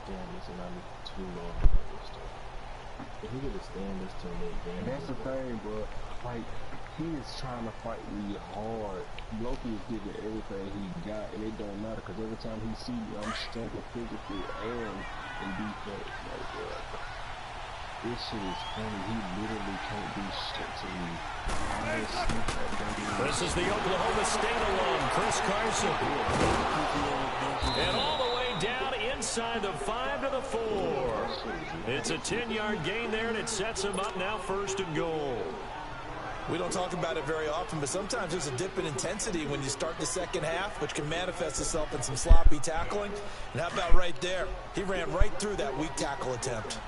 stand this and not be too low. If he could just stand this to me, that's the thing, bro. Like, he is trying to fight me hard. Loki is giving everything he got, and it don't matter, because every time he see me, I'm struggling physically and in defense. Like, this shit is funny. He literally can't do shit to me. This is the Oklahoma State alum, Chris Carson. And all the way down inside the 5 to the 4. It's a 10-yard gain there, and it sets him up now 1st and goal. We don't talk about it very often, but sometimes there's a dip in intensity when you start the second half, which can manifest itself in some sloppy tackling. And how about right there? He ran right through that weak tackle attempt.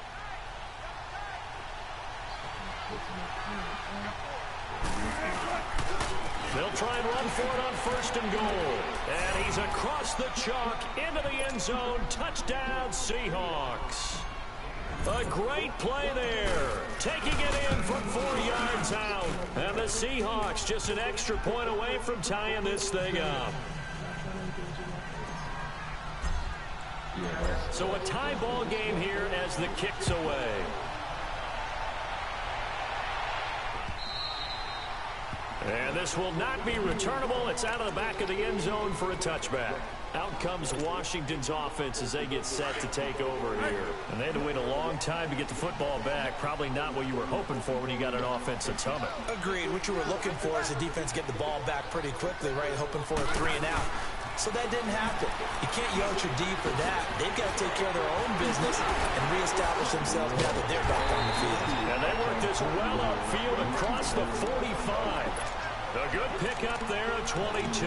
They'll try and run for it on 1st and goal. And he's across the chalk into the end zone. Touchdown, Seahawks. A great play there. Taking it in from 4 yards out. And the Seahawks just an extra point away from tying this thing up. So a tie ball game here as the kick's away. And this will not be returnable. It's out of the back of the end zone for a touchback. Out comes Washington's offense as they get set to take over here. And they had to wait a long time to get the football back. Probably not what you were hoping for when you got an offense that's humming. Agreed. What you were looking for is the defense get the ball back pretty quickly, right? Hoping for a 3 and out. So that didn't happen. You can't yell at your D for that. They've got to take care of their own business and reestablish themselves now that they're back on the field. And they work this well upfield across the 45. A good pickup there at 22.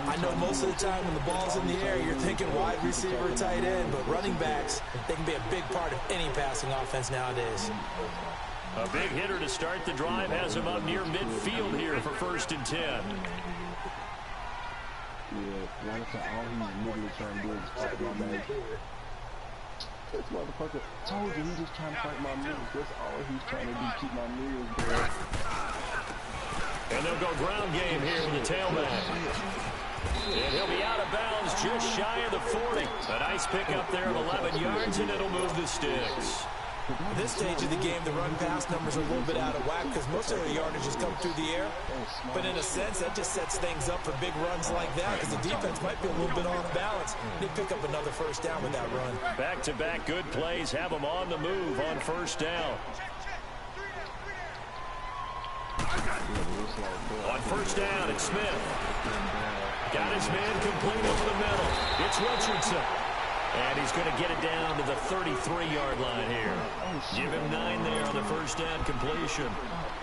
I know most of the time when the ball's in the air, you're thinking wide receiver, tight end, but running backs, they can be a big part of any passing offense nowadays. A big hitter to start the drive has him up near midfield here for 1st and 10. Yeah, like I said, all he's literally trying to do is fight my man. This motherfucker told you he's just trying to fight my moves. That's all he's trying to do, keep my moves, bro. And they'll go ground game here with the tailback. And he'll be out of bounds just shy of the 40. A nice pickup there of 11 yards, and it'll move the sticks. At this stage of the game, the run-pass numbers are a little bit out of whack because most of their yardage has come through the air. But in a sense, that just sets things up for big runs like that because the defense might be a little bit off balance. They pick up another 1st down with that run. Back-to-back good plays have them on the move on 1st down. On 1st down, it's Smith. Got his man complete over the middle. It's Richardson. And he's going to get it down to the 33-yard line here. Give him 9 there on the 1st down completion.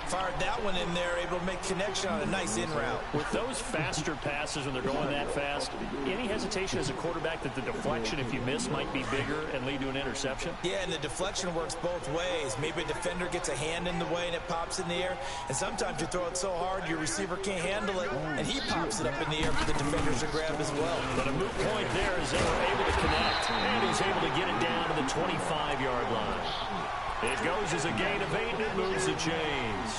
Fired that one in there, able to make connection on a nice in route. With those faster passes when they're going that fast, any hesitation as a quarterback that the deflection, if you miss, might be bigger and lead to an interception? Yeah, and the deflection works both ways. Maybe a defender gets a hand in the way and it pops in the air. And sometimes you throw it so hard your receiver can't handle it, and he pops it up in the air for the defenders to grab as well. But a moot point there is they were able to connect, and he's able to get it down to the 25-yard line. It goes as a gain of 8, and it moves the chains.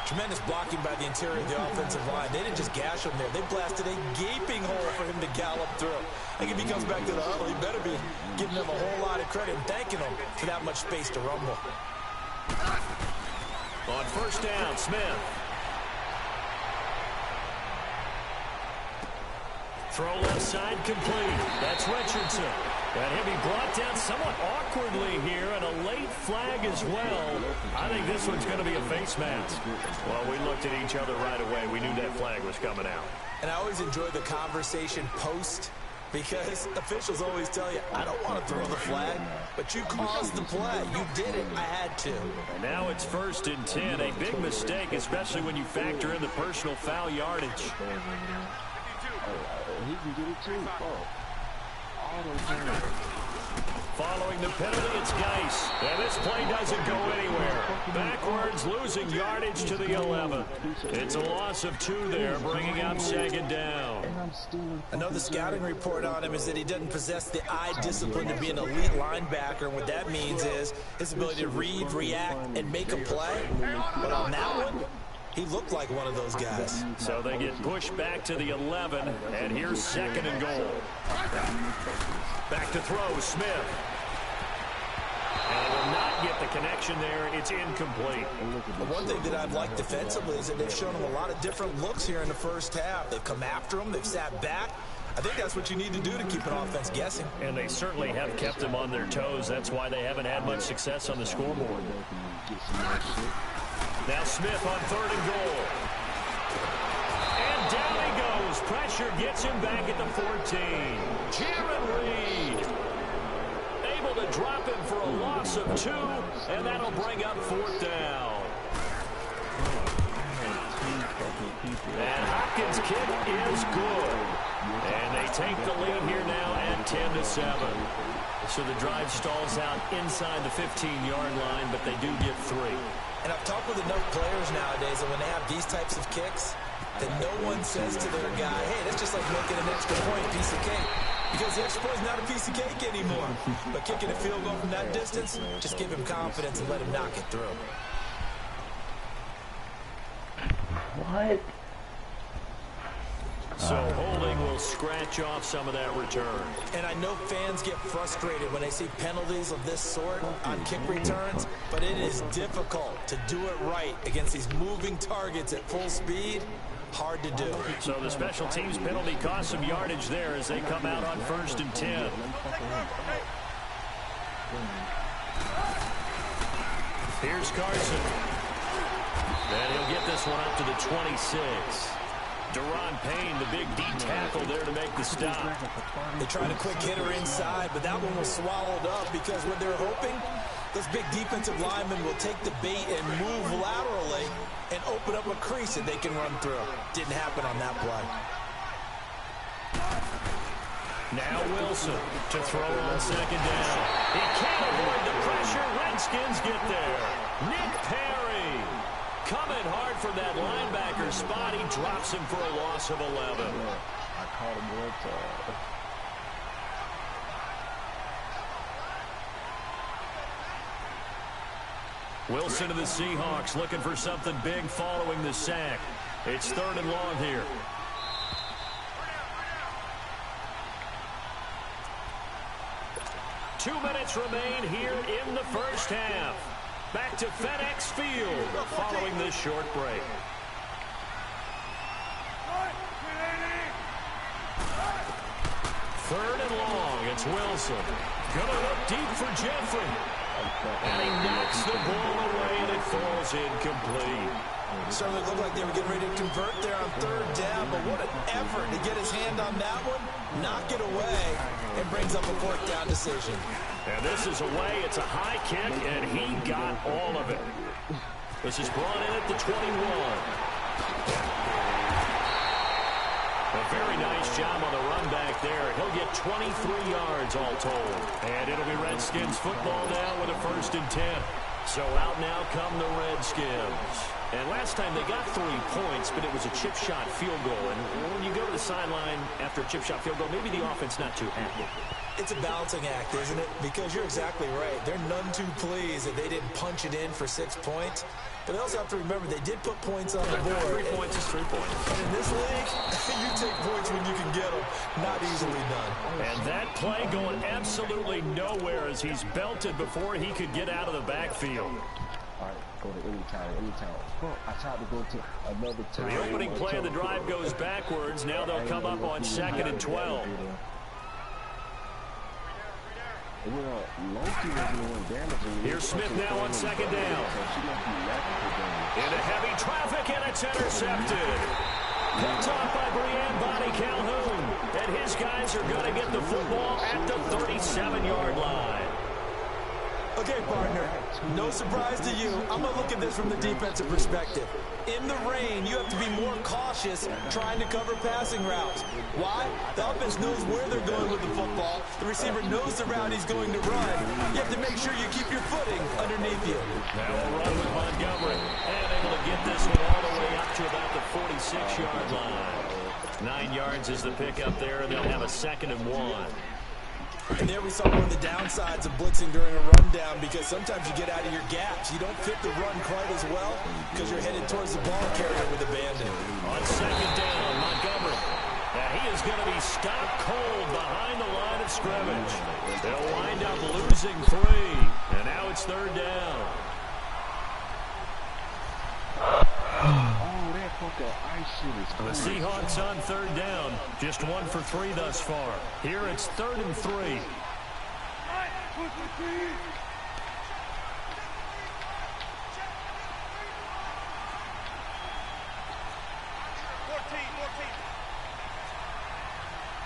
Tremendous blocking by the interior of the offensive line. They didn't just gash him there. They blasted a gaping hole for him to gallop through. I think if he comes back to the huddle, he better be giving them a whole lot of credit and thanking them for that much space to rumble. On 1st down, Smith. Throw left side complete. That's Richardson. And he'll be brought down somewhat awkwardly here, and a late flag as well. I think this one's going to be a face mask. Well, we looked at each other right away. We knew that flag was coming out. And I always enjoy the conversation post, because officials always tell you, I don't want to throw the flag, but you caused the play. You did it. I had to. And now it's 1st and 10. A big mistake, especially when you factor in the personal foul yardage. He can get it too. Following the penalty, it's Geis. And this play doesn't go anywhere. Backwards, losing yardage to the 11. It's a loss of 2 there, bringing up 2nd down. I know the scouting report on him is that he doesn't possess the eye discipline to be an elite linebacker. And what that means is his ability to read, react, and make a play. But on that one, he looked like one of those guys. So they get pushed back to the 11, and here's 2nd and goal. Back to throw, Smith. And will not get the connection there. It's incomplete. One thing that I've liked defensively is that they've shown him a lot of different looks here in the first half. They've come after him. They've sat back. I think that's what you need to do to keep an offense guessing. And they certainly have kept them on their toes. That's why they haven't had much success on the scoreboard. Now Smith on 3rd and goal. And down he goes. Pressure gets him back at the 14. Jaron Reed able to drop him for a loss of 2, and that'll bring up 4th down. And Hopkins' kick is good. And they take the lead here now at 10-7. So the drive stalls out inside the 15-yard line, but they do get 3. And I've talked with enough players nowadays that when they have these types of kicks, that no one says to their guy, hey, that's just like making an extra point, piece of cake. Because the extra point is not a piece of cake anymore. But kicking a field goal from that distance, just give him confidence and let him knock it through. What? So holding will scratch off some of that return. And I know fans get frustrated when they see penalties of this sort on kick returns, but it is difficult to do it right against these moving targets at full speed. Hard to do. So the special teams penalty cost some yardage there as they come out on 1st and 10. Here's Carson. And he'll get this one up to the 26. Deron Payne, the big D tackle there to make the stop. They tried a quick hitter inside, but that one was swallowed up because what they're hoping, those big defensive linemen will take the bait and move laterally and open up a crease that they can run through. Didn't happen on that play. Now Wilson to throw on 2nd down. He can't avoid the pressure. Redskins get there. Nick Perry coming hard from that linebacker spot. He drops him for a loss of 11. I caught him one time. Wilson to the Seahawks looking for something big following the sack. It's 3rd and long here. Two minutes remain here in the first half. Back to FedEx Field following this short break. Third and long, it's Wilson. Gonna look deep for Jeffrey. And he knocks the ball away and it falls incomplete. Certainly looked like they were getting ready to convert there on 3rd down, but what an effort to get his hand on that one, knock it away, and brings up a 4th down decision. And this is away. It's a high kick, and he got all of it. This is brought in at the 21. A very nice job on the run back there. He'll get 23 yards all told. And it'll be Redskins football now with a 1st and 10. So out now come the Redskins. And last time they got 3 points, but it was a chip shot field goal. And when you go to the sideline after a chip shot field goal, maybe the offense not too happy. It's a balancing act, isn't it? Because you're exactly right. They're none too pleased that they didn't punch it in for 6 points. But they also have to remember they did put points on the board. 3 points is 3 points. And in this league, you take points when you can get them. Not easily done. And that play going absolutely nowhere as he's belted before he could get out of the backfield. All right, go to anytime. Well, I tried to go to another time. The opening play of the drive goes backwards. Now they'll come up on 2nd and 12. Here's Smith now on 2nd down. Into heavy traffic, and it's intercepted. Picked off by Brianne Bonnie Calhoun. And his guys are going to get the football at the 37-yard line. Okay, partner, no surprise to you. I'm going to look at this from the defensive perspective. In the rain, you have to be more cautious trying to cover passing routes. Why? The offense knows where they're going with the football. The receiver knows the route he's going to run. You have to make sure you keep your footing underneath you. Now we'll run with Montgomery. And able to get this one all the way up to about the 46-yard line. 9 yards is the pickup there, and they'll have a 2nd and 1. And there we saw one of the downsides of blitzing during a rundown, because sometimes you get out of your gaps. You don't fit the run quite as well because you're headed towards the ball carrier with abandon. On 2nd down, Montgomery. And he is going to be stopped cold behind the line of scrimmage. They'll wind up losing 3. And now it's 3rd down. Oh, that fucking ice shit is cool. The Seahawks on 3rd down. Just 1 for 3 thus far. Here it's 3rd and 3.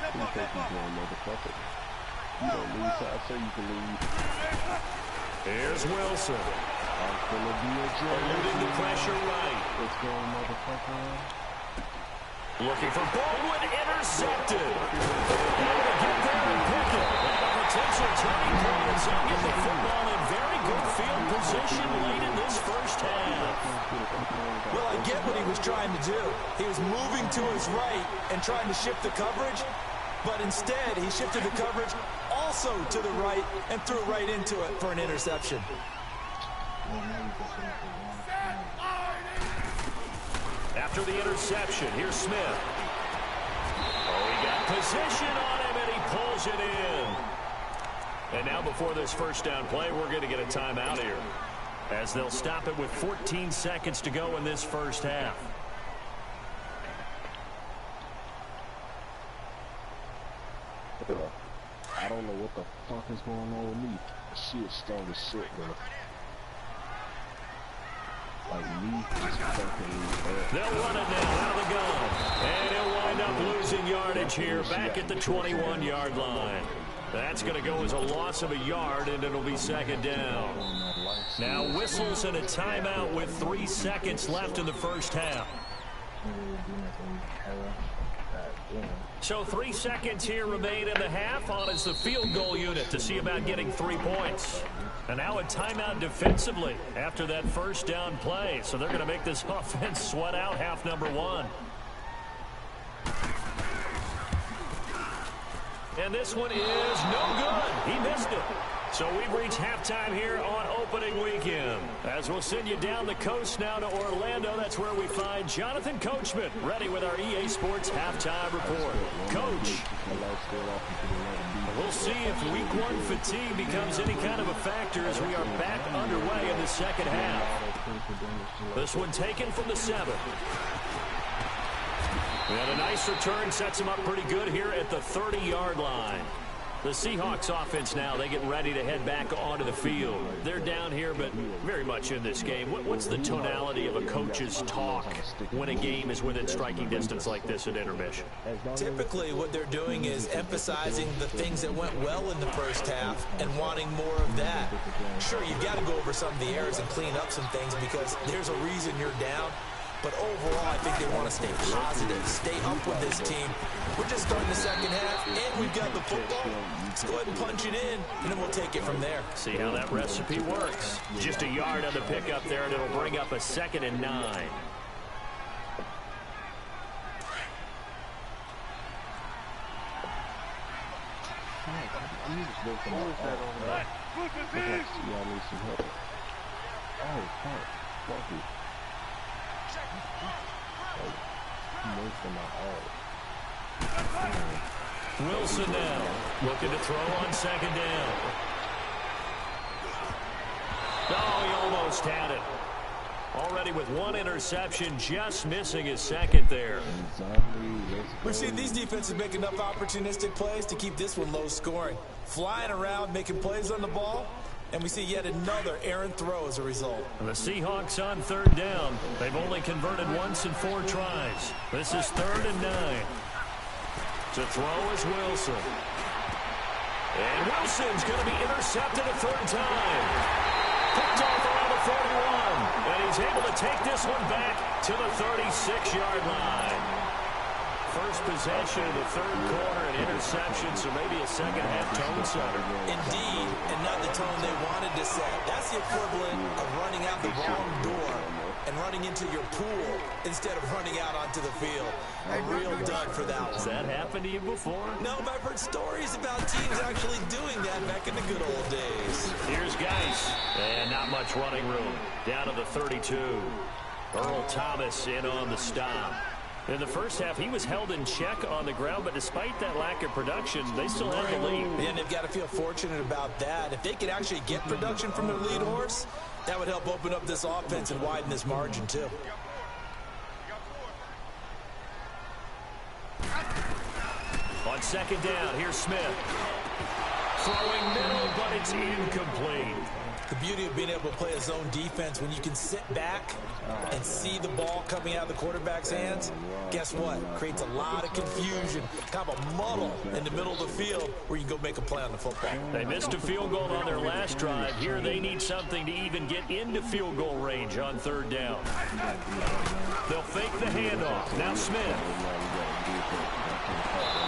You think he's going motherfucker? You don't lose, so I say you can lose. Here's Wilson. I'm gonna be a jerk. Eluding the pressure right. Let's go, motherfucker. Looking for Baldwin, intercepted. Able to get there and pick it. And a potential turning point as they get the football in very good field position late in this first half. Well, I get what he was trying to do. He was moving to his right and trying to shift the coverage, but instead he shifted the coverage also to the right and threw right into it for an interception. After the interception, here's Smith. Oh, he got position on him, and he pulls it in. And now before this first down play, we're going to get a timeout here, as they'll stop it with 14 seconds to go in this first half. I don't know what the fuck is going on with me. Shit strong as shit, bro. Like me, it's fucking They'll run it now out of the gun. And he'll wind up losing yardage here back at the 21-yard line. That's going to go as a loss of a yard, and it'll be 2nd down. Now whistles and a timeout with 3 seconds left in the first half. So 3 seconds here remain in the half on as the field goal unit to see about getting 3 points. And now a timeout defensively after that first down play. So they're going to make this offense sweat out half number 1. And this one is no good. He missed it. So we've reached halftime here on opening weekend. As we'll send you down the coast now to Orlando, that's where we find Jonathan Coachman ready with our EA Sports halftime report. Coach, we'll see if week 1 fatigue becomes any kind of a factor as we are back underway in the second half. This one taken from the 7. And a nice return sets him up pretty good here at the 30-yard line. The Seahawks offense now, they get ready to head back onto the field. They're down here, but very much in this game. What's the tonality of a coach's talk when a game is within striking distance like this at intermission? Typically, what they're doing is emphasizing the things that went well in the first half and wanting more of that. Sure, you've got to go over some of the errors and clean up some things because there's a reason you're down. But overall, I think they want to stay positive, stay up with this team. We're just starting the second half, and we've got the football. Let's go ahead and punch it in, and then we'll take it from there. See how that recipe works. Just a yard on the pickup there, and it'll bring up a 2nd and 9. Wilson now looking to throw on 2nd down. Oh, he almost had it. Already with 1 interception, just missing his 2nd there. We've seen these defenses make enough opportunistic plays to keep this one low scoring. Flying around, making plays on the ball, and we see yet another errant throw as a result. The Seahawks on 3rd down. They've only converted once in 4 tries. This is 3rd and 9. To throw is Wilson. And Wilson's going to be intercepted a 3rd time. Picked off around the 41. And he's able to take this one back to the 36-yard line. First possession of the 3rd quarter, an interception, so maybe a second-half tone setter. Indeed, and not the tone they wanted to set. That's the equivalent of running out the wrong door and running into your pool instead of running out onto the field. A real dud for that one. Has that happened to you before? No, but I've heard stories about teams actually doing that back in the good old days. Here's Geis, and not much running room. Down to the 32. Earl Thomas in on the stop. In the first half, he was held in check on the ground, but despite that lack of production, they still had the lead. And they've got to feel fortunate about that. If they could actually get production from their lead horse, that would help open up this offense and widen this margin, too. On second down, here's Smith. Throwing middle, but it's incomplete. The beauty of being able to play a zone defense, when you can sit back and see the ball coming out of the quarterback's hands, guess what? Creates a lot of confusion, kind of a muddle in the middle of the field where you can go make a play on the football. They missed a field goal on their last drive. Here they need something to even get into field goal range on third down. They'll fake the handoff. Now Smith.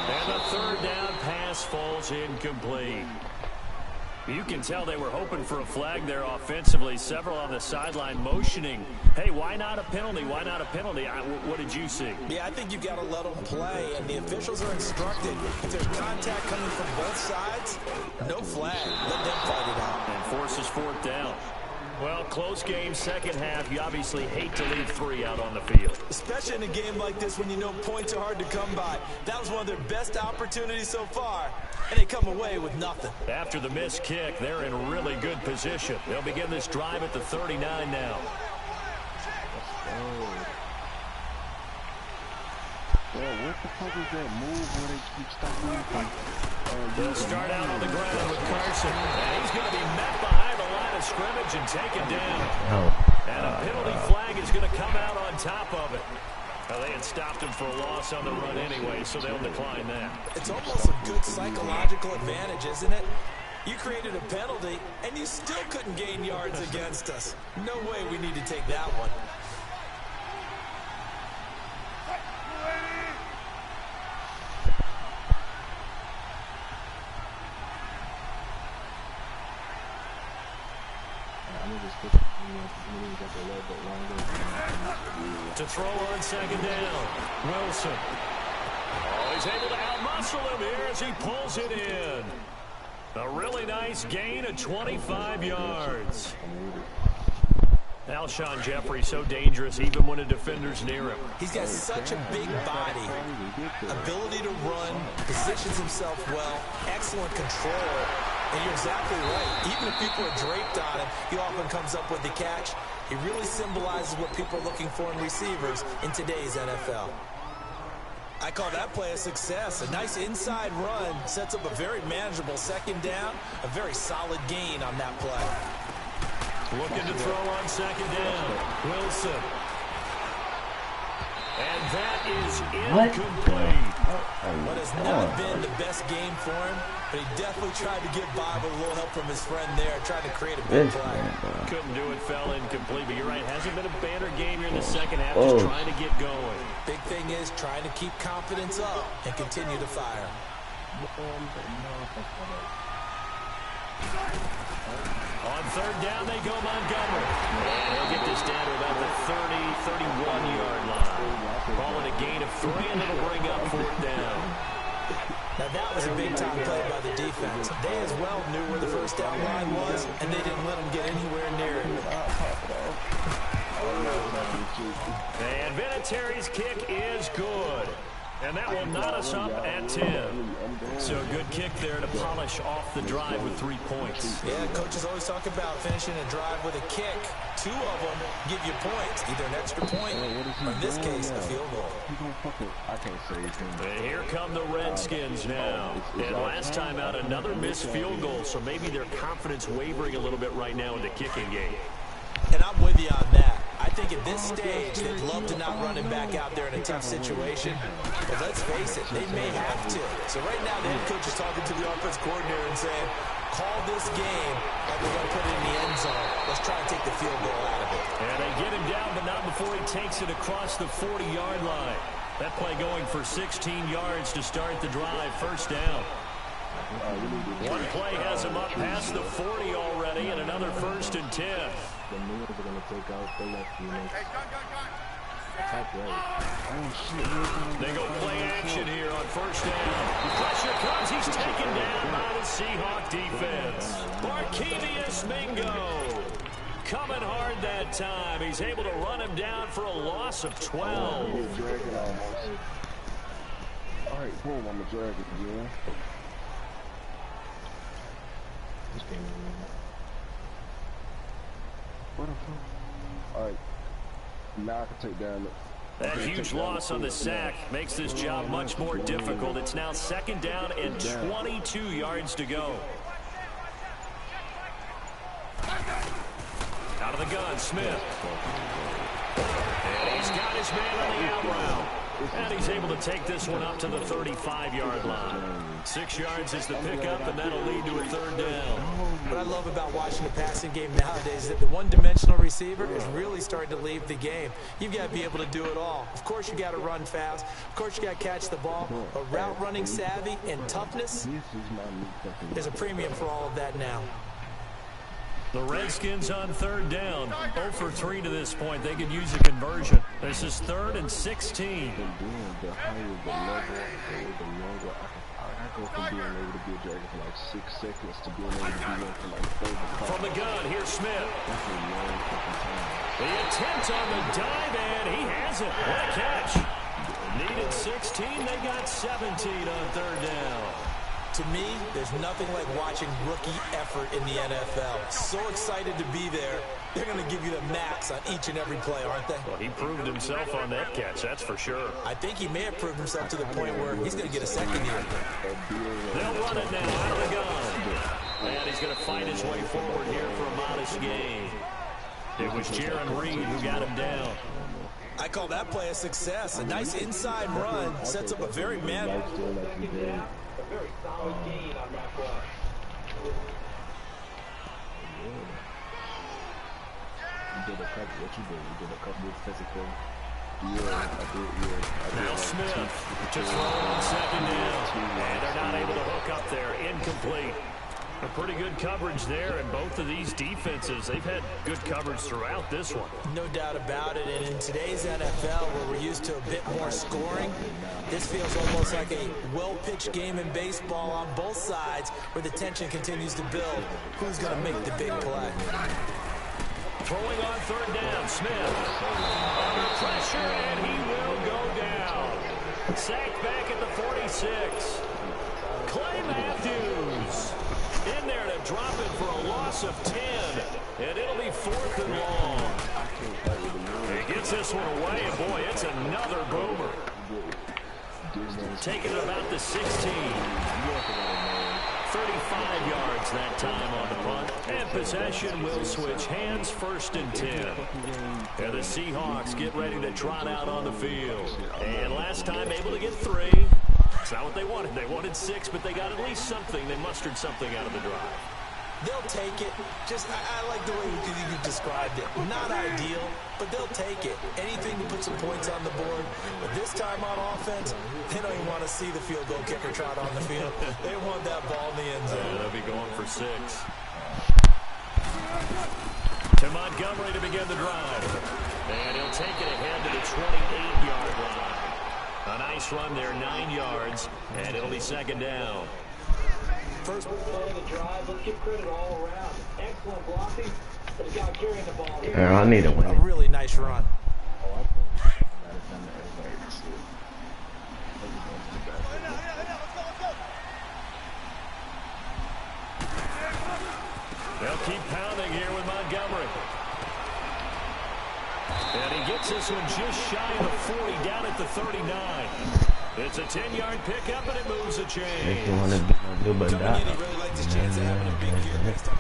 And the third down pass falls incomplete. You can tell they were hoping for a flag there offensively. Several on the sideline motioning, hey, why not a penalty? Why not a penalty? What did you see? Yeah, I think you've got to let them play, and the officials are instructed. If there's contact coming from both sides, no flag. Let them fight it out. And forces fourth down. Well, close game, second half. You obviously hate to leave 3 out on the field. Especially in a game like this when you know points are hard to come by. That was one of their best opportunities so far, and they come away with nothing. After the missed kick, they're in really good position. They'll begin this drive at the 39 now. Well, what the fuck is that move where they keep stopping? They'll start out on the ground with Carson. And he's going to be met behind the line of scrimmage and taken down. And a penalty flag is going to come out on top of it. Well, they had stopped him for a loss on the run anyway, so they'll decline that. It's almost a good psychological advantage, isn't it? You created a penalty, and you still couldn't gain yards against us. No way we need to take that one. To throw on second down, Wilson. Oh, he's able to outmuscle him here as he pulls it in. A really nice gain of 25 yards. Alshon Jeffrey so dangerous even when a defender's near him. He's got such a big body, ability to run, positions himself well, excellent control. And you're exactly right. Even if people are draped on him, he often comes up with the catch. He really symbolizes what people are looking for in receivers in today's NFL. I call that play a success. A nice inside run sets up a very manageable second down, a very solid gain on that play. Looking to throw on second down. Wilson. And that is incomplete. What has not been the best game for him, but he definitely tried to get by with a little help from his friend there, trying to create a big play. Couldn't do it, fell incomplete, but you're right, hasn't been a banner game here in the second half, just trying to get going. Big thing is trying to keep confidence up and continue to fire. On third down, they go Montgomery. And he'll get this down to about the 30, 31-yard line. Calling a gain of 3, and it'll bring up fourth down. Now that was a big-time play by the defense. They as well knew where the first down line was, and they didn't let them get anywhere near it. And Vinatieri's kick is good. And that will knot us up at 10. So a good kick there to polish off the drive with 3 points. Yeah, coaches always talk about finishing a drive with a kick. 2 of them give you points, either an extra point or in this case, a field goal. And here come the Redskins now. And last time out, another missed field goal, so maybe their confidence wavering a little bit right now in the kicking game. And I'm with you on that. I think at this stage, they'd love to not run him back out there in a tough situation. But let's face it, they may have to. So right now, the head coach is talking to the offense coordinator and saying, call this game like we're going to put it in the end zone. Let's try and take the field goal out of it. And they get him down, but not before he takes it across the 40-yard line. That play going for 16 yards to start the drive, first down. One play has him up past the 40 already, and another 1st and 10. The News are going to take out the left unit. Attack right. They go play action here on first down. Pressure comes. He's taken down by the Seahawk defense. Barkevius Mingo coming hard that time. He's able to run him down for a loss of 12. All right, boom, I'm going to drag it again. This game is winning. What the fuck? All right. Now I can take down the... That huge loss on the sack makes this job much more difficult. It's now 2nd down and 22 yards to go. Out of the gun, Smith. And he's got his man on the out route. And he's able to take this one up to the 35-yard line. 6 yards is the pickup, and that'll lead to a 3rd down. What I love about watching the passing game nowadays is that the one-dimensional receiver is really starting to leave the game. You've got to be able to do it all. Of course, you got to run fast. Of course, you got to catch the ball. But route running savvy and toughness is a premium for all of that now. The Redskins on 3rd down. 0 for 3 to this point. They could use a conversion. This is 3rd and 16. The higher the level, the longer I go from being able to be a dragon for like 6 seconds to being able to be one for like 30. From the gun, here's Smith. That's a long fucking time. The attempt on the dive, and he has it. What a catch. Needed 16. They got 17 on 3rd down. To me, there's nothing like watching rookie effort in the NFL. So excited to be there. They're going to give you the max on each and every play, aren't they? Well, he proved himself on that catch, that's for sure. I think he may have proved himself to the point where he's going to get a second here. They'll run it now out of the gun. And he's going to fight his way forward here for a modest gain. It was Jaron Reed who got him down. I call that play a success. A nice inside run sets up a very very solid gain on that run. You did a couple. What you did? You did a couple of physical. Now Smith to throw on 2nd down. And they're not able to hook up there. Incomplete. A pretty good coverage there, and both of these defenses, they've had good coverage throughout this one. No doubt about it, and in today's NFL, where we're used to a bit more scoring, this feels almost like a well-pitched game in baseball on both sides, where the tension continues to build. Who's going to make the big play? Throwing on 3rd down, Smith. Under pressure, and he will go down. Sacked back at the 46. Clay Matthews in there to drop it for a loss of 10. And it'll be 4th and long. He gets this one away, and boy, it's another boomer. Taking it about the 16. 35 yards that time on the punt. And possession will switch hands, 1st and 10. And the Seahawks get ready to trot out on the field. And last time able to get 3. It's not what they wanted. They wanted 6, but they got at least something. They mustered something out of the drive. They'll take it. I like the way you described it. Not ideal, but they'll take it. Anything to put some points on the board. But this time on offense, they don't even want to see the field goal kicker trot on the field. They want that ball in the end zone. Yeah, they'll be going for 6. To Montgomery to begin the drive. And he'll take it ahead to the 28-yard line. A nice run there, 9 yards, and it'll be 2nd down. First play of the drive, let's give credit all around. Excellent blocking, but the guy carrying the ball here. I need to win A really nice run. They'll keep pounding here with Montgomery. And he gets this one just shy of the 40, down at the 39. It's a 10-yard pickup, and it moves the chains. if you want to do but Coming in, he really likes his chance of having a big year next time.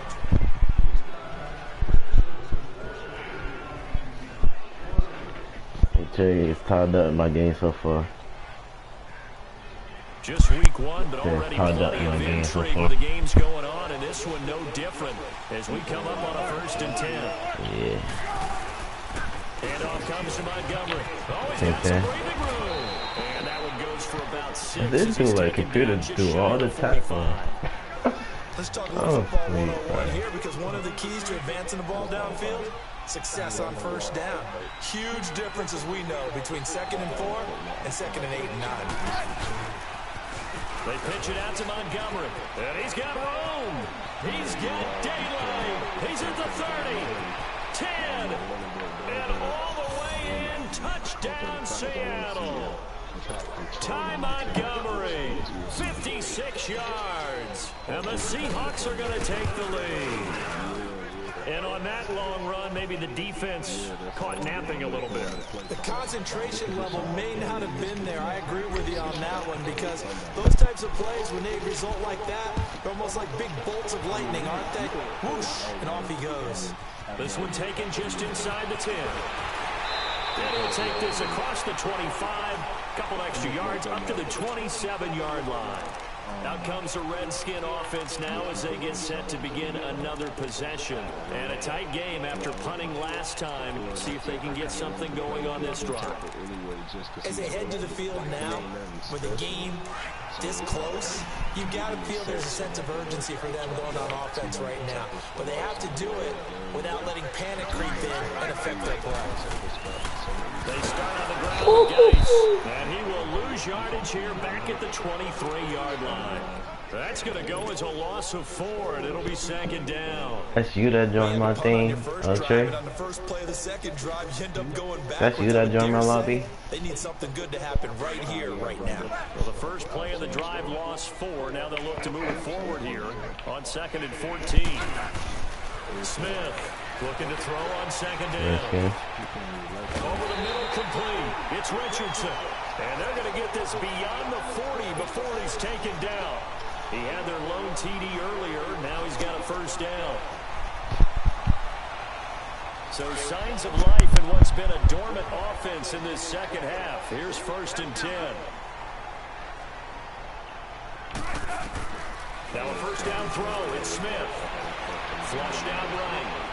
I tell you, it's tied up in my game so far. Just week 1, but Yeah, already tied up plenty in of my game so intrigue far. with the games going on, and this one no different as we come up on a 1st and 10. Yeah. Handoff comes to Montgomery. Oh, he's got some breathing room. And that one goes for about 6. This dude like computer do all the tackling. Let's talk a little football 101 here, because one of the keys to advancing the ball downfield, success on 1st down. Huge difference, as we know, between 2nd and 4 and 2nd and 8 and 9. They pitch it out to Montgomery. And he's got room. He's got daylight. He's at the 30. 10. And all the way in. Touchdown, Seattle. Ty Montgomery, 56 yards. And the Seahawks are going to take the lead. And on that long run, maybe the defense caught napping a little bit. The concentration level may not have been there. I agree with you on that one, because those types of plays, when they result like that, they're almost like big bolts of lightning, aren't they? Whoosh, and off he goes. This one taken just inside the 10. And he'll take this across the 25, couple extra yards up to the 27-yard line. Out comes the Redskin offense now as they get set to begin another possession. And a tight game after punting last time. See if they can get something going on this drive. As they head to the field now, with the game this close, you've got to feel there's a sense of urgency for them going on offense right now. But they have to do it without letting panic creep in and affect their play. They start on the ground with Geis, and he will lose yardage here back at the 23-yard line. That's going to go as a loss of 4, and it'll be second down. That's you that joined my thing, okay? On the first play of the second drive, you end up going back. That's you that joined my lobby? They need something good to happen right here, right now. Well, the first play of the drive lost 4. Now they'll look to move it forward here on 2nd and 14. Smith looking to throw on second down. Over the middle, complete. It's Richardson. And they're going to get this beyond the 40 before he's taken down. He had their lone TD earlier. Now he's got a first down. So signs of life in what's been a dormant offense in this second half. Here's 1st and 10. Now a first down throw. It's Smith. Flushed out right.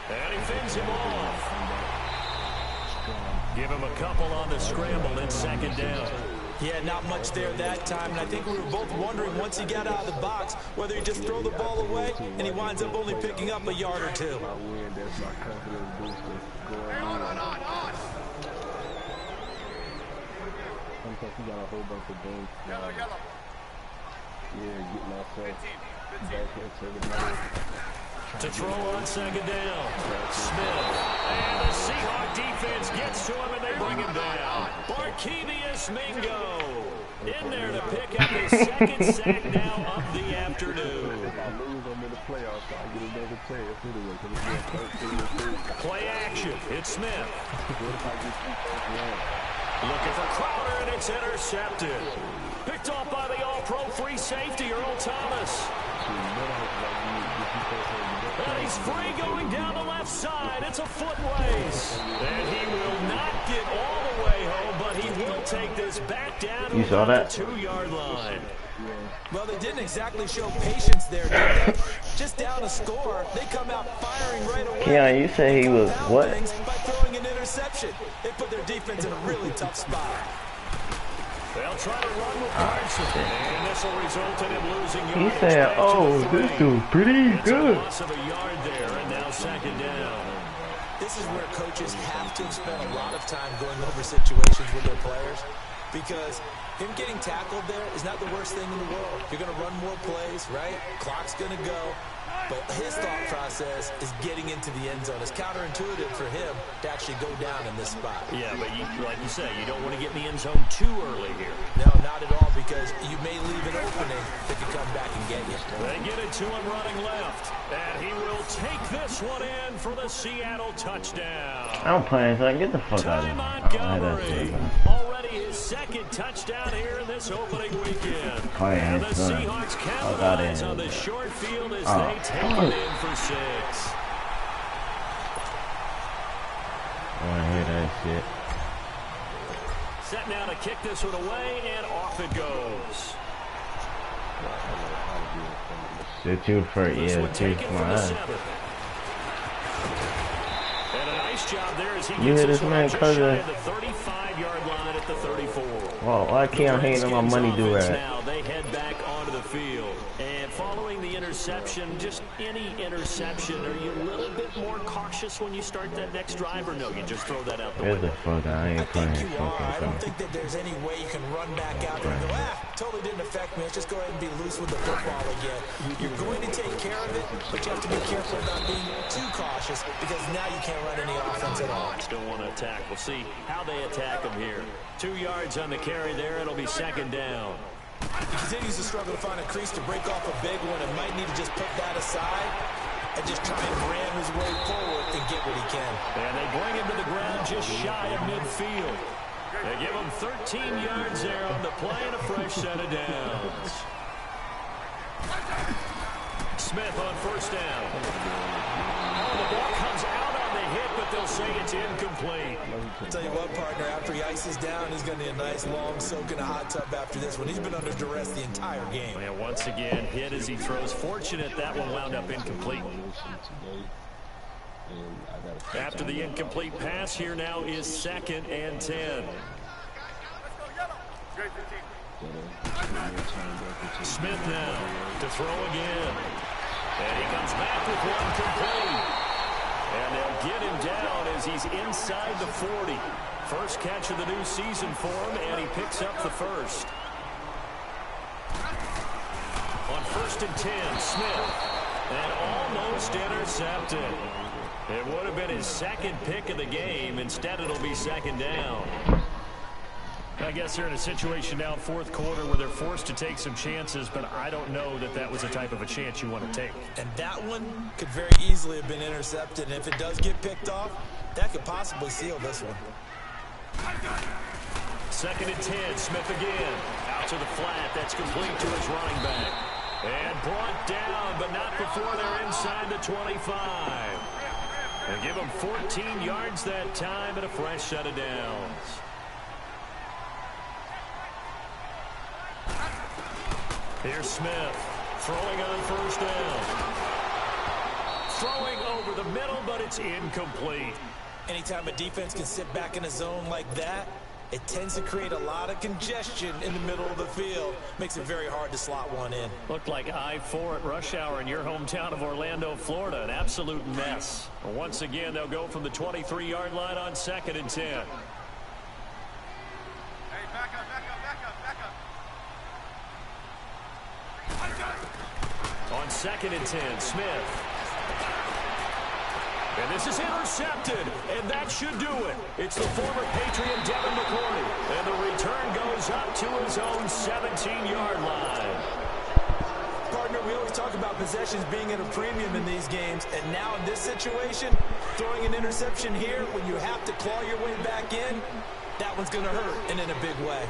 And he fends him off. Give him a couple on the scramble in second down. Yeah, not much there that time, and I think we were both wondering once he got out of the box whether he just throw the ball away and he winds up only picking up a yard or 2. On. Sometimes he got a whole bunch of games. Yeah, getting ourselves back into the money. To throw on second down. Smith. And the Seahawk defense gets to him and they bring him down. Barkevius Mingo in there to pick up his second sack now of the afternoon. Play action. It's Smith. Looking for Crowder, and it's intercepted. Picked off by the all-pro free safety, Earl Thomas. And he's free going down the left side. It's a foot race. And he will not get all the way home, but he will take this back down to the 2-yard line. Well, they didn't exactly show patience there, did they? Just down a score, they come out firing right away. Yeah, you say he was what? By throwing an interception. They put their defense in a really tough spot. They'll try to run with Carson, and this will result in him losing yards. He said, oh, this dude's pretty good. It's a loss of a yard there, and now second down. This is where coaches have to spend a lot of time going over situations with their players, because him getting tackled there is not the worst thing in the world. You're going to run more plays, right? Clock's going to go. But his thought process is getting into the end zone. It's counterintuitive for him to actually go down in this spot. Yeah, but like you say, you don't want to get in the end zone too early here. No, not at all, because you may leave an opening that could come back and get you. They get it to him running left. And he will take this one in for the Seattle touchdown. I don't play anything. Get the fuck out of here. Montgomery. Already his second touchdown here in this opening weekend. And the Seahawks capitalize on the short field as they take it in for 6. I want to hear that shit. Set now to kick this one away, and off it goes. Shit, you for yeah, take my ass. And a nice job there as he You gets hit this this one man just shy cuz of the 35-yard line at the 34. Well, why can't I hate him? My money do Redskins that. now, they head back onto the field. And following the interception, just any interception, are you a little bit more cautious when you start that next drive, or no, you just throw that out the window? I think you are. I don't think that there's any way you can run back out there and go, totally didn't affect me. Let's just go ahead and be loose with the football again. You're going to take care of it, but you have to be careful about being too cautious because now you can't run any offense at all. Still want to attack. We'll see how they attack him here. 2 yards on the carry there. It'll be second down. He continues to struggle to find a crease to break off a big one and might need to just put that aside and just try and ram his way forward and get what he can. And they bring him to the ground just shy of midfield. They give him 13 yards there on the play and a fresh set of downs. Smith on first down. Oh, the ball comes out on the hit, but they'll say it's incomplete. I'll tell you what, partner, after he ices down, he's going to need a nice long soak in a hot tub after this one. He's been under duress the entire game. And once again, hit as he throws. Fortunate that one wound up incomplete. After the incomplete pass, here now is 2nd and 10. Smith now to throw again. And he comes back with one complete. And they'll get him down as he's inside the 40. First catch of the new season for him, and he picks up the first. On 1st and 10, Smith. And almost intercepted. It would have been his 2nd pick of the game. Instead, it'll be 2nd down. I guess they're in a situation now, 4th quarter, where they're forced to take some chances, but I don't know that that was the type of a chance you want to take. And that one could very easily have been intercepted, and if it does get picked off, that could possibly seal this one. 2nd and 10, Smith again. Out to the flat, that's complete to his running back. And brought down, but not before they're inside the 25. And give him 14 yards that time and a fresh set of downs. Here's Smith throwing on first down. Throwing over the middle, but it's incomplete. Anytime a defense can sit back in a zone like that, it tends to create a lot of congestion in the middle of the field. Makes it very hard to slot one in. Looked like I-4 at rush hour in your hometown of Orlando, Florida. An absolute mess. Once again, they'll go from the 23-yard line on 2nd and 10. On 2nd and 10, Smith. And this is intercepted, and that should do it. It's the former Patriot Devin McCourty, and the return goes up to his own 17-yard line. Partner, we always talk about possessions being at a premium in these games, and now in this situation, throwing an interception here when you have to claw your way back in, that one's going to hurt, and in a big way.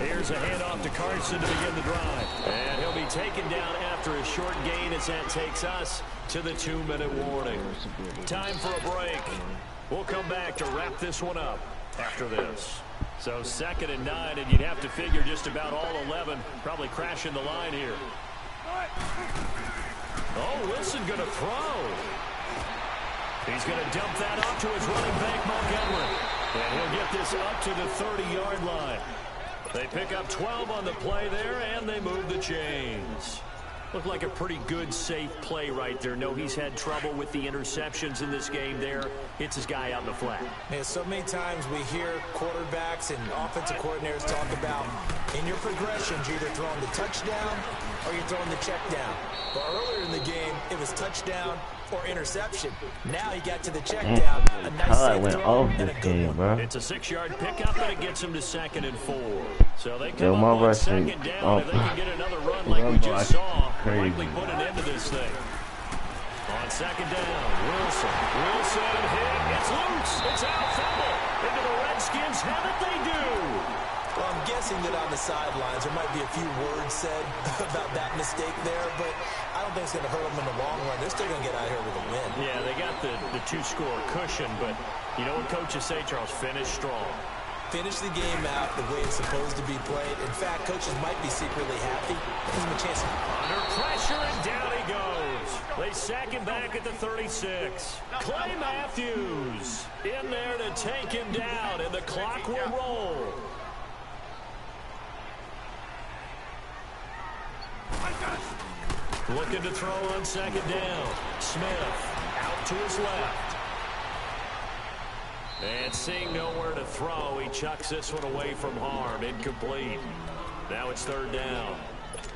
Here's a handoff to Carson to begin the drive. And he'll be taken down after a short gain as that takes us to the 2-minute warning. Time for a break. We'll come back to wrap this one up after this. So 2nd and 9, and you'd have to figure just about all 11 probably crashing the line here. Oh, Wilson going to throw. He's going to dump that off to his running back, Montgomery. And he'll get this up to the 30-yard line. They pick up 12 on the play there, and they move the chains. Looked like a pretty good, safe play right there. No, he's had trouble with the interceptions in this game there. Hits his guy out in the flat. Yeah, so many times we hear quarterbacks and offensive coordinators talk about in your progressions, you're either throwing the touchdown or you're throwing the check down. But earlier in the game, it was touchdown or interception. Now he got to the check down. A nice safe went throw off and this a good game, one. bro. It's a 6-yard pickup, and it gets him to 2nd and 4. So they come up on 2nd down, and they can get another run like we just saw. Likely put an end to this thing. On 2nd down, Wilson hit. It's loose. It's out. Fumble. Into the Redskins. Have it. They do. Well, I'm guessing that on the sidelines there might be a few words said about that mistake there, but I don't think it's going to hurt them in the long run. They're still going to get out here with a win. Yeah, they got the 2-score cushion, but you know what coaches say, Charles? Finish strong. finish the game out the way it's supposed to be played. In fact, coaches might be secretly happy. Gives him a chance. Under pressure, and down he goes. They sack him back at the 36. Clay Matthews in there to take him down, and the clock will roll. Looking to throw on second down. Smith out to his left. And seeing nowhere to throw, he chucks this one away from harm. Incomplete. Now it's third down.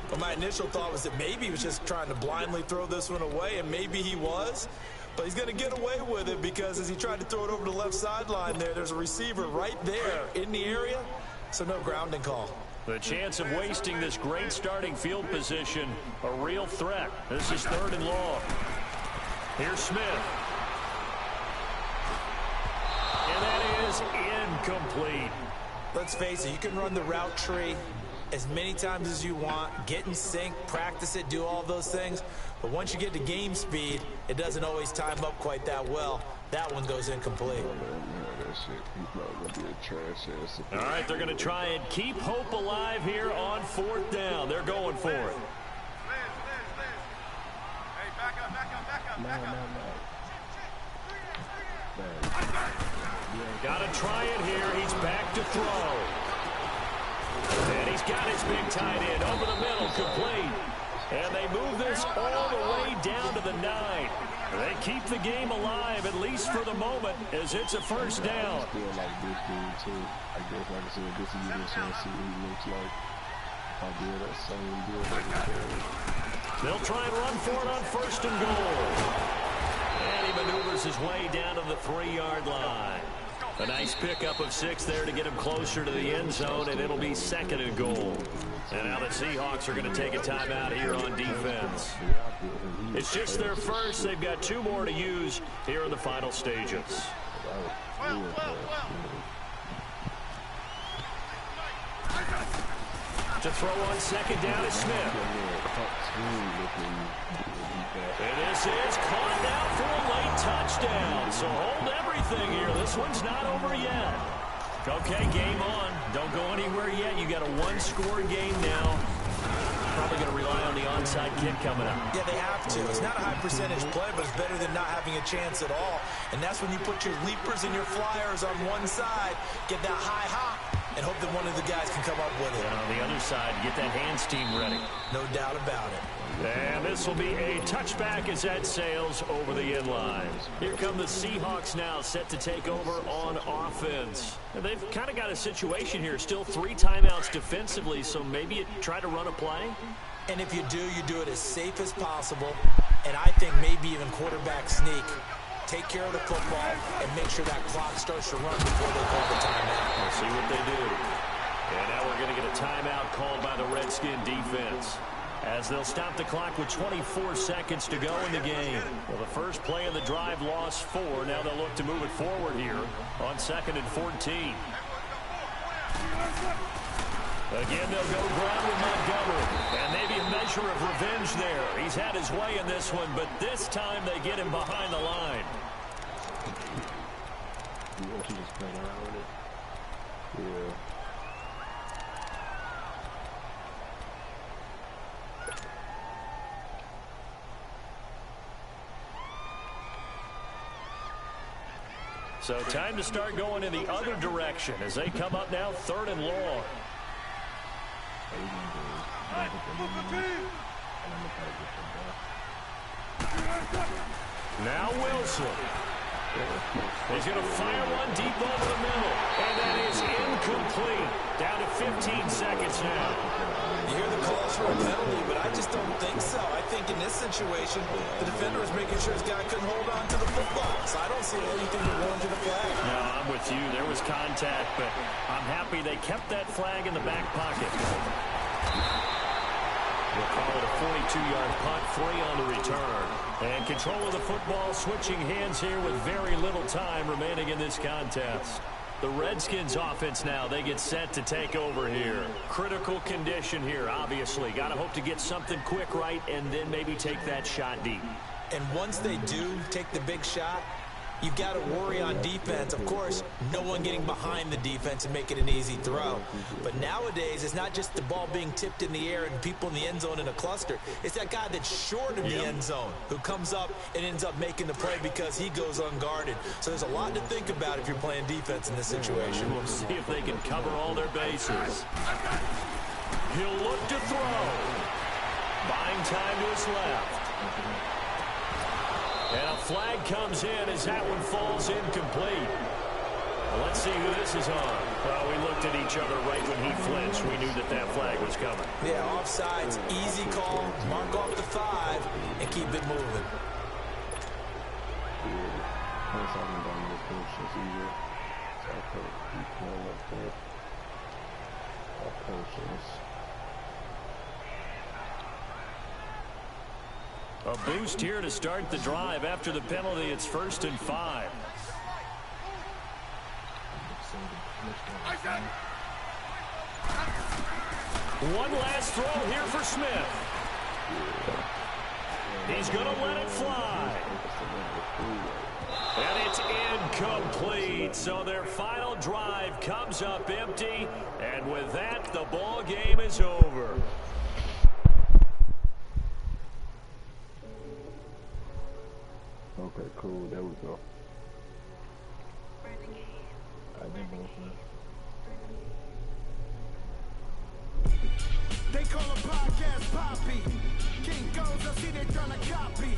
Well, my initial thought was that maybe he was just trying to blindly throw this one away, and maybe he was. But he's going to get away with it because as he tried to throw it over the left sideline there's a receiver right there in the area, so no grounding call. The chance of wasting this great starting field position, a real threat. This is third and long. Here's Smith. And that is incomplete. Let's face it, you can run the route tree as many times as you want, get in sync, practice it, do all those things. But once you get to game speed, it doesn't always time up quite that well. That one goes incomplete. All right, they're going to try and keep hope alive here on fourth down. They're going for it. Hey, back up. Got to try it here. He's back to throw. And he's got his big tight end over the middle, complete. And they move this all the way down to the 9. They keep the game alive, at least for the moment, as it's a first down. I feel like this dude, too. I guess, like I said, this is a chance to see what he looks like. I did that same deal. They'll try and run for it on first and goal. And he maneuvers his way down to the 3-yard line. A nice pickup of 6 there to get him closer to the end zone, and it'll be second and goal. And now the Seahawks are going to take a timeout here on defense. It's just their first. They've got 2 more to use here in the final stages. To throw on second down is Smith. And this is caught now for a late touchdown. So hold everything here. This one's not over yet. Okay, game on. Don't go anywhere yet. You got a 1-score game now. Probably going to rely on the onside kick coming up. Yeah, they have to. It's not a high percentage play, but it's better than not having a chance at all. And that's when you put your leapers and your flyers on one side, get that high hop, and hope that one of the guys can come up with it. And on the other side, get that hands team ready. No doubt about it. And this will be a touchback as that sails over the inline. Here come the Seahawks now, set to take over on offense. And they've kind of got a situation here. Still 3 timeouts defensively, so maybe you try to run a play. And if you do it as safe as possible. And I think maybe even quarterback sneak. Take care of the football and make sure that clock starts to run before they call the timeout. We'll see what they do. And now we're going to get a timeout called by the Redskin defense, as they'll stop the clock with 24 seconds to go in the game. Well, the first play of the drive lost 4. Now they'll look to move it forward here on 2nd and 14. Again, they'll go ground with Montgomery. And maybe a measure of revenge there. He's had his way in this one, but this time they get him behind the line. You want you just playing around with it? Yeah. So time to start going in the other direction as they come up now 3rd and long. Now Wilson. He's going to fire one deep over the middle. And that is incomplete. Down to 15 seconds now. You hear the calls for a penalty, but I just don't think so. I think in this situation, the defender was making sure his guy couldn't hold on to the football. So I don't see anything to warrant a flag. No, I'm with you. There was contact, but I'm happy they kept that flag in the back pocket. We'll call it a 42-yard punt, 3 on the return. And control of the football, switching hands here with very little time remaining in this contest. The Redskins offense now, they get set to take over here. Critical condition here, obviously. Got to hope to get something quick right and then maybe take that shot deep. And once they do take the big shot, you've got to worry on defense. Of course, no one getting behind the defense and making an easy throw. But nowadays, it's not just the ball being tipped in the air and people in the end zone in a cluster. It's that guy that's short of the end zone who comes up and ends up making the play because he goes unguarded. So there's a lot to think about if you're playing defense in this situation. We'll see if they can cover all their bases. He'll look to throw. Buying time to his left. And a flag comes in as that one falls incomplete. Well, let's see who this is on. Well, we looked at each other right when he flinched. We knew that that flag was coming. Yeah, offsides, easy call. Mark off the 5 and keep it moving. A boost here to start the drive. After the penalty, it's 1st and 5. One last throw here for Smith. He's going to let it fly. And it's incomplete. So their final drive comes up empty. And with that, the ball game is over. Okay, cool. There we go. I didn't know They call a podcast Poppy. King goes, I see they tryna copy.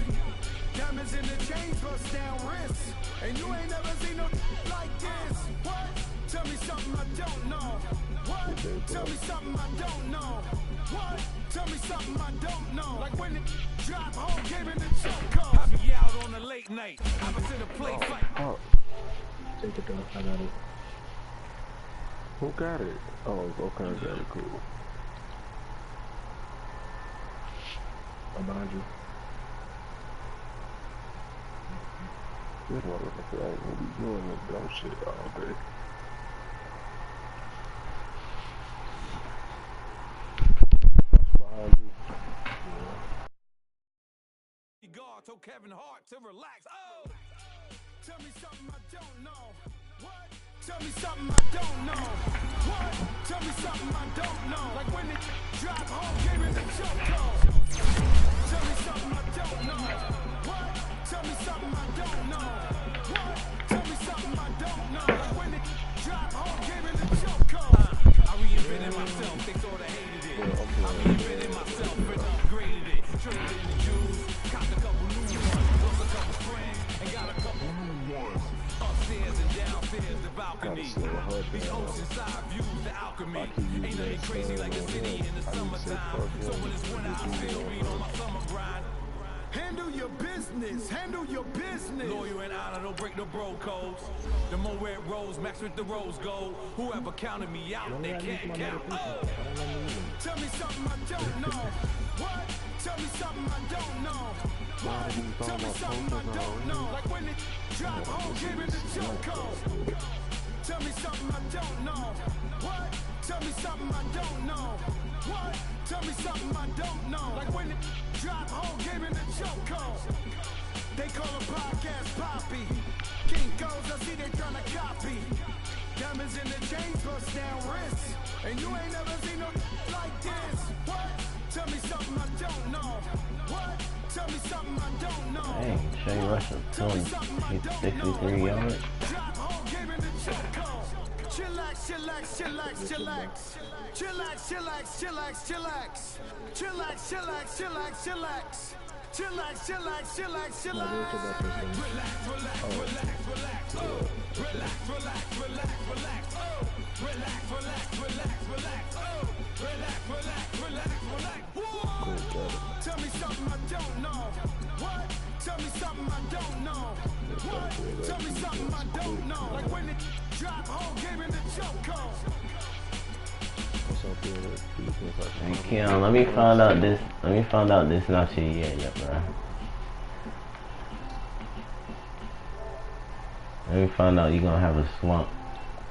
Diamonds in the chains, bust down wrists. And you ain't never seen no like this. What? Tell me something I don't know. What? Tell me something I don't know. What? Tell me something I don't know. Like when it drop home, game in the choke. I be out on a late night. I was in a play fight. Take it though. I got it. Who got it? Oh, okay, I got it. Cool. I'm behind you. This motherfucker ain't gonna be doing this dumb shit all day. Behind you. God told Kevin Hart to relax. Oh, tell me something I don't know. What? Tell me something I don't know. What? Tell me something I don't know. Like when it drop home, game in the choke. Tell me something I don't know. What? Tell me something I don't know. What? Tell me something I don't know. Like when it drop home, game in the choke. I reinvented myself, they sorta hated it. I reinvented myself and upgraded it. Traded in the Jews, copped a couple new ones, lost a couple friends, and got a couple new ones. Upstairs and downstairs, the balcony. These oceanside views, the alchemy. Ain't nothing crazy like a city in the summertime. So when it's winter, I still be on my summer grind. Handle your business, handle your business. Loyal and honor, don't break the bro codes. The more red rose, max with the rose gold. Whoever counted me out, they can't count. Oh. Tell me something I don't know. What? Tell me something I don't know. What? Tell me something I don't know. Like when it drop home, give it the choke. Tell me something I don't know. What? Tell me something I don't know. What? Tell me something I don't know. Like when it drop home, give it the choke. They call a podcast Poppy. King goes, I see they tryna copy. Diamonds in the chains, bust down wrists. And you ain't never seen no like this. What? Tell me something I don't know. What? Tell me something I don't know. Dang, Shea Russell, 63 yards. Drop home, give it the choke. Chillax, chillax, chillax, chillax. Chillax, chillax, chillax, chillax. Chillax, chillax, chillax, chillax. Chillax, chillax, chillax, chillax. Relax, relax, relax, relax. Oh. Relax, relax, relax, relax. Oh. Relax, relax, relax, relax. Oh. Relax, relax, relax, relax. Whoa. Tell me something I don't know. What? Tell me something I don't know. What? Tell me something I don't know. Like when it drop home, give it the choke. Hey Kim, let me find out this. Let me find out this not your year yet, bro. Let me find out you're gonna have a slump.